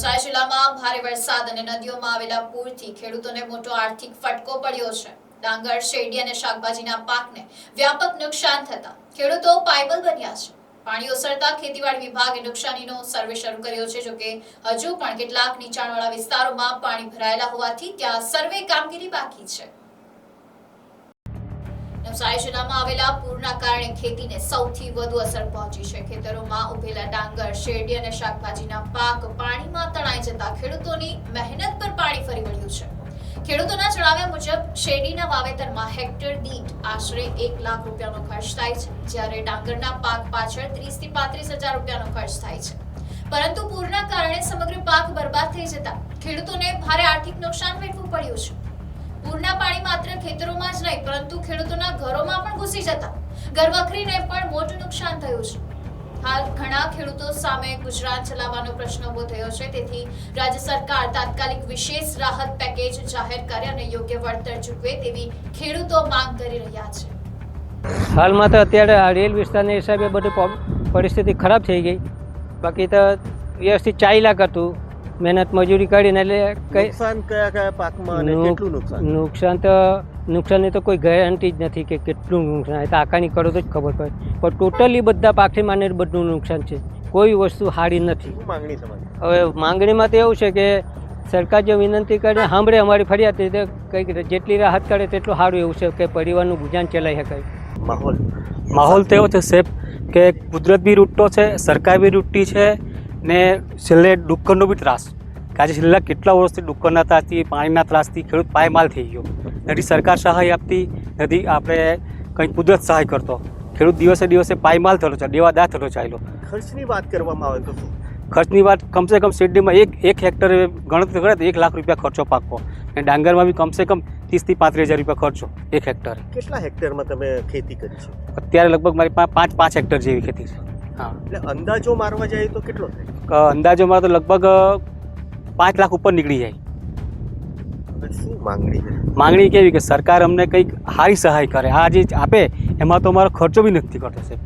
નવસારી જિલ્લામાં ભારે વરસાદ અને નદીઓમાં આવેલા પૂરથી ખેડૂતોને મોટો આર્થિક ફટકો પડ્યો છે। ડાંગર, શેરડી અને શાકભાજીના પાકને વ્યાપક નુકસાન થતા ખેડૂતો પાયબલ બન્યા છે। પાણી ઓસરતા ખેતીવાડી વિભાગે નુકસાનીનો સર્વે શરૂ કર્યો છે। જો કે હજુ પણ કેટલાક નીચાણવાળા વિસ્તારોમાં પાણી ભરાયેલા હોવાથી ત્યાં સર્વે કામગીરી બાકી છે। નવસારી જિલ્લામાં આવેલા પૂરના કારણે ખેતીને સૌથી વધુ અસર પહોંચી છે। ખેતરોમાં ઉભેલા ડાંગર, શેરડી અને શાકભાજીના પાક પાણીમાં તણાઈ જતા ખેડૂતોની મહેનત પર પાણી ફરી વળ્યું છે। ખેડૂતોના જણાવ્યા મુજબ શેરડીના વાવેતરમાં હેક્ટર દીઠ આશરે 1 લાખ રૂપિયાનો ખર્ચ થાય છે, જ્યારે ડાંગરના પાક પાછળ 30 થી 35 હજાર રૂપિયાનો ખર્ચ થાય છે। પરંતુ પૂરના કારણે સમગ્ર પાક બરબાદ થઈ જતા ખેડૂતોને ભારે આર્થિક નુકસાન વેઠવું પડ્યું છે। પૂરના પાણી માત્ર ખેતરોમાં જ નહીં પરંતુ ખેડૂતોના ઘરોમાં પણ ઘૂસી જતા ઘરવખરીને પણ મોટું નુકસાન થયું છે। હાલ ઘણા ખેડૂતો સામે ગુજરાન ચલાવવાનો પ્રશ્ન ઉભો થયો છે, તેથી રાજ્ય સરકાર તાત્કાલિક વિશેષ રાહત પેકેજ જાહેર કરે અને યોગ્ય વળતર ચૂકવે તેવી ખેડૂતો માંગ કરી રહ્યા છે। હાલમાં તો અત્યારે આ રેલ વિસ્તારના હિસાબે બધી પરિસ્થિતિ ખરાબ થઈ ગઈ, બાકી તો વ્યવસ્થિત ચાલ્યા કરતું, મહેનત મજૂરી કરીને એટલે નુકસાન કયા પાકમાં અને કેટલું નુકસાનની તો કોઈ ગેરંટી જ નથી કે કેટલું નુકસાન, એ તો આકાની કરો તો જ ખબર પડે, પણ ટોટલી બધા પાકથી માંડીને બધું નુકસાન છે, કોઈ વસ્તુ સારી નથી। માંગણી તમારી હવે માંગણીમાં તો એવું છે કે સરકાર જો વિનંતી કરે સાંભળે અમારી ફરિયાદ, તો કંઈક જેટલી રાહત કરે તેટલું સારું એવું છે કે પરિવારનું ગુજરાન ચલાવી શકાય। માહોલ તો એવો છે સાહેબ કે કુદરત બી રૂટતો છે, સરકાર બી રૂટતી છે ને છેલ્લે ડુક્કરનો બી ત્રાસ, કે આજે છેલ્લા કેટલા વર્ષથી ડુક્કરના ત્રાસથી, પાણીના ત્રાસથી ખેડૂત પાયમાલ થઈ ગયો। નથી સરકાર સહાય આપતી, નથી આપણે કંઈ કુદરત સહાય કરતો, ખેડૂત દિવસે દિવસે પાયમાલ થતો છે, દેવાદાર થતો ચાલ્યો। ખર્ચની વાત કરવામાં આવે તો ખર્ચની વાત કમસે કમ શેરડીમાં એક હેક્ટરે ગણતરી કરે તો 1 લાખ રૂપિયા ખર્ચો પાકવો, અને ડાંગરમાં બી કમસે કમ 30 થી 35 હજાર રૂપિયા ખર્ચો એક હેક્ટરે। કેટલા હેક્ટરમાં તમે ખેતી કરી છે? અત્યારે લગભગ મારી પાસે 5 હેક્ટર જેવી ખેતી છે। હા, એટલે અંદાજો મારવા જાય તો કેટલો થાય? અંદાજોમાં તો લગભગ 5 લાખ ઉપર નીકળી જાય। શું માંગણી છે? માંગણી કેવી કે સરકાર અમને કંઈક સારી સહાય કરે, આ જે આપે એમાં તો અમારો ખર્ચો બી નથી કરતો સાહેબ,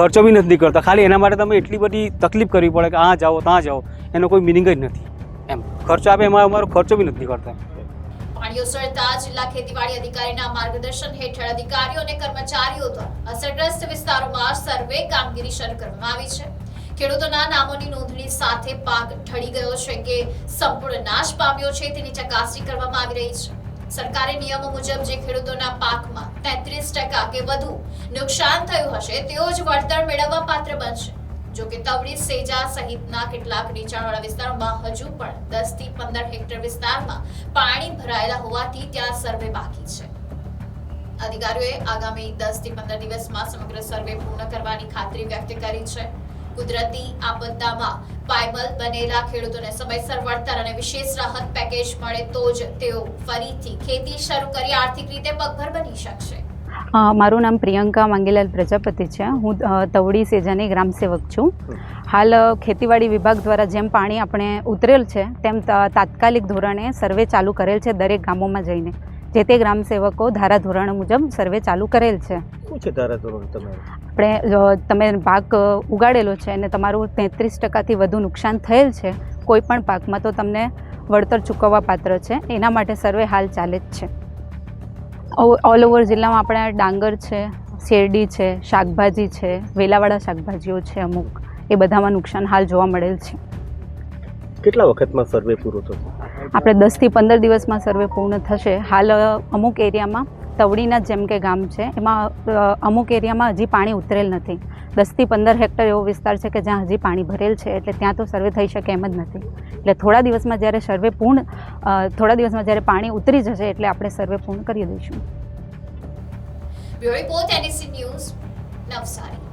ખર્ચો બી નથી કરતા, ખાલી એના માટે તમે એટલી બધી તકલીફ કરવી પડે કે આ જાઓ ત્યાં જાઓ, એનો કોઈ મિનિંગ જ નથી એમ, ખર્ચો આપે એમાં અમારો ખર્ચો બી નથી કરતા। પાણી ઓસરતા જિલ્લા ખેતીવાડી અધિકારીના માર્ગદર્શન હેઠળ અધિકારીઓ અને કર્મચારીઓ દ્વારા અસરગ્રસ્ત વિસ્તારોમાં સર્વે કામગીરી શરૂ કરવામાં આવી છે। ખેડૂતોના નામોની નોંધણી સાથે પાક ઢળી ગયો છે કે સંપૂર્ણ નાશ પામ્યો છે તેની ચકાસણી કરવામાં આવી રહી છે। સરકારી નિયમો મુજબ જે ખેડૂતોના પાકમાં 33% કે વધુ નુકસાન થયું હશે તેઓ જ વળતર મેળવવા પાત્ર બનશે। જો કે તવડી, સેજા સહિતના કેટલાક નીચાણવાળા વિસ્તારોમાં હજુ પણ 10 થી 15 હેક્ટર વિસ્તારમાં પાણી ભરાયેલા હોવાથી ત્યાં સર્વે બાકી છે। અધિકારીઓએ આગામી 10 થી 15 દિવસમાં સમગ્ર સર્વે પૂર્ણ કરવાની ખાતરી વ્યક્ત કરી છે। કુદરતી આપદામાં પાયબલ બનેલા ખેડૂતોને સમયસર વળતર અને વિશેષ રાહત પેકેજ મળે તો જ તેઓ ફરીથી ખેતી શરૂ કરી આર્થિક રીતે પગભર બની શકશે। મારું નામ પ્રિયંકા માંગીલાલ પ્રજાપતિ છે। હું તવડી સેજાની ગ્રામસેવક છું। હાલ ખેતીવાડી વિભાગ દ્વારા જેમ પાણી આપણે ઉતરેલ છે તેમ તાત્કાલિક ધોરણે સર્વે ચાલુ કરેલ છે, દરેક ગામોમાં જઈને જે તે ગ્રામસેવકો ધારાધોરણ મુજબ સર્વે ચાલુ કરેલ છે। શું છે ધારાધોરણ તમારે? તમે પાક ઉગાડેલો છે અને તમારું 33% થી વધુ નુકસાન થયેલ છે કોઈ પણ પાકમાં, તો તમને વળતર ચૂકવવા પાત્ર છે, એના માટે સર્વે હાલ ચાલે જ છે। ઓલ ઓવર જિલ્લામાં આપણે ડાંગર છે, શેરડી છે, શાકભાજી છે, વેલાવાળા શાકભાજીઓ છે, અમુક એ બધામાં નુકસાન હાલ જોવા મળેલ છે। કેટલા વખતમાં સર્વે પૂરો થશે? આપણે 10 થી 15 દિવસમાં સર્વે પૂર્ણ થશે। હાલ અમુક એરિયામાં તવડીના જેમ કે ગામ છે એમાં અમુક એરિયામાં હજી પાણી ઉતરેલ નથી, 10 થી 15 હેક્ટર એવો વિસ્તાર છે કે જ્યાં હજી પાણી ભરેલ છે, એટલે ત્યાં તો સર્વે થઈ શકે એમ જ નથી। એટલે થોડા દિવસમાં જ્યારે પાણી ઉતરી જશે એટલે આપણે સર્વે પૂર્ણ કરી દઈશું। Bureau report NSC news, Navsari.